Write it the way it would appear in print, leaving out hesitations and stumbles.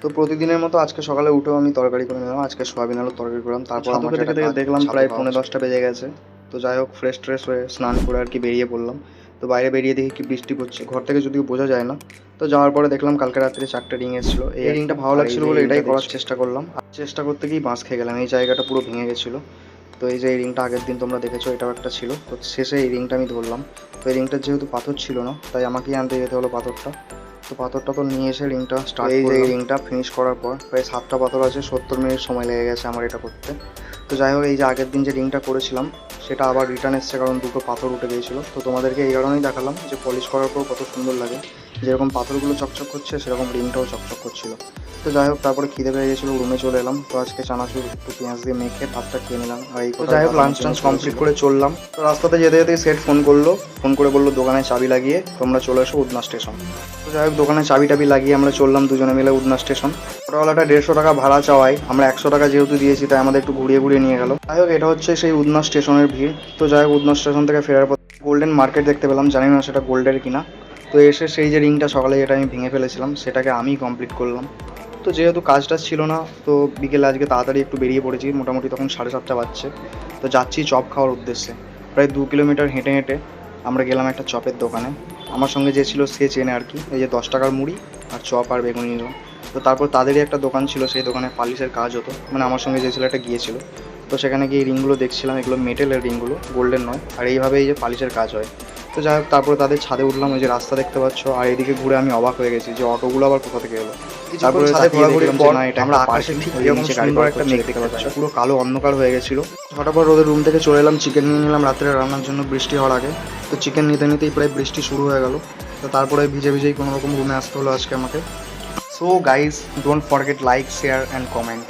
তো প্রতিদিনের মতো আজকে সকালে উঠেও আমি তরকারি করে নিলাম। আজকে সয়াবিন আলুর তরকারি করলাম। তারপর আমাকে থেকে দেখলাম প্রায় 9:30 বেজে গেছে। তো যাই হোক, ফ্রেশ ট্রেশ হয়ে স্নান করে আর কি বেরিয়ে পড়লাম। তো বাইরে বেরিয়ে দেখি কি বৃষ্টি পড়ছে, ঘর থেকে যদিও বোঝা যায় না। তো যাওয়ার পরে দেখলাম কালকে রাত্রে 4টে রিং এসেছিলো। এই রিংটা ভালো লাগছিল বলে এটাই করার চেষ্টা করলাম। আর চেষ্টা করতে গিয়ে বাঁশ খেয়ে গেলাম, এই জায়গাটা পুরো ভেঙে গেছিলো। তো এই যে এই রিংটা আগের দিন তোমরা দেখেছো, এটাও একটা ছিল। তো শেষে এই রিংটা আমি ধরলাম। তো এই রিংটার যেহেতু পাথর ছিল না, তাই আমাকেই আনতে যেতে হলো পাথরটা। তো পাথরটা তো নিয়ে এসে রিংটা স্টার্ট, এই যে এই রিংটা ফিনিশ করার পর প্রায় 7টা পাথর আছে, 70 মিনিট সময় লেগে গেছে আমার এটা করতে। তো যাই হোক, এই যে আগের দিন যে রিংটা করেছিলাম সেটা আবার রিটার্ন এসছে, কারণ দুটো পাথর উঠে গিয়েছিলো। তো তোমাদেরকে এই কারণেই দেখালাম যে পলিশ করার পর কত সুন্দর লাগে। যেরকম পাথরগুলো চকচক করছে সেরকম রিংটাও চকচক করছিল। তো যাই হোক, তারপরে খিদে পেয়ে গেছিলো, রুমে চলে এলাম। তো আজকে চানাচুর একটু পেঁয়াজ দিয়ে মেখে ভাতটা খেয়ে নিলাম। আর এই তো যাই হোক, লাঞ্চ টাঞ্চ কমপ্লিট করে চললাম। তো রাস্তাতে যেতে যেতে সেট ফোন করলো, ফোন করে বললো দোকানে চাবি লাগিয়ে তোমরা চলে এসো উদনা স্টেশন। তো যাই হোক, দোকানে চাবি টাবি লাগিয়ে আমরা চললাম দুজনে মিলে উদনা স্টেশন। টোটোওয়ালাটা 150 টাকা ভাড়া চাওয়ায় আমরা 100 টাকা যেহেতু দিয়েছি, তাই আমাদের একটু ঘুরিয়ে ঘুরিয়ে নিয়ে গেল। যাই হোক, এটা হচ্ছে সেই উদনা স্টেশনের ভিড়। তো যাই হোক, উদনা স্টেশন থেকে ফেরার পর গোল্ডেন মার্কেট দেখতে পেলাম, জানি না সেটা গোল্ডের কিনা। তো এসে সেই যে রিংটা সকালে যেটা আমি ভেঙে ফেলেছিলাম সেটাকে আমি কমপ্লিট করলাম। তো যেহেতু কাজটা ছিল না, তো বিকেলে আজকে তাড়াতাড়ি একটু বেরিয়ে পড়েছি, মোটামুটি তখন 7:30 বাজছে। তো যাচ্ছি চপ খাওয়ার উদ্দেশ্যে। প্রায় 2 কিলোমিটার হেঁটে হেঁটে আমরা গেলাম একটা চপের দোকানে। আমার সঙ্গে যে ছিল সে চেনে আর কি, এই যে 10 টাকার মুড়ি আর চপ আর বেগুনি নিলাম। তো তারপর তাদেরই একটা দোকান ছিল, সেই দোকানে পালিশের কাজ হতো, মানে আমার সঙ্গে যে ছেলেটা গিয়েছিল। তো সেখানে গিয়ে এই রিংগুলো দেখছিলাম, এগুলো মেটেলের রিংগুলো, গোল্ডেন নয়। আর এইভাবে এই যে পালিশের কাজ হয়। তো যাই হোক, তারপরে তাদের ছাদে উঠলাম, ওই যে রাস্তা দেখতে পাচ্ছ। আর এদিকে ঘুরে আমি অবাক হয়ে গেছি যে অটোগুলো আবার কোথা থেকে এলো। তারপরে ছাদে ঘোরাঘুরির পর আমরা আকাশে ঠিক এরকম সুন্দর একটা মেঘ দেখতে পাচ্ছ, পুরো কালো অন্ধকার হয়ে গেছিল। হঠাৎ ওদের রুম থেকে চলে এলাম, চিকেন নিয়ে নিলাম রাত্রে রান্নার জন্য বৃষ্টি হওয়ার আগে। তো চিকেন নিতে নিতেই প্রায় বৃষ্টি শুরু হয়ে গেল। তো তারপরে ভিজে ভিজেই কোনো রকম রুমে আসতে হলো আজকে আমাকে। So guys, don't forget like, share and comment.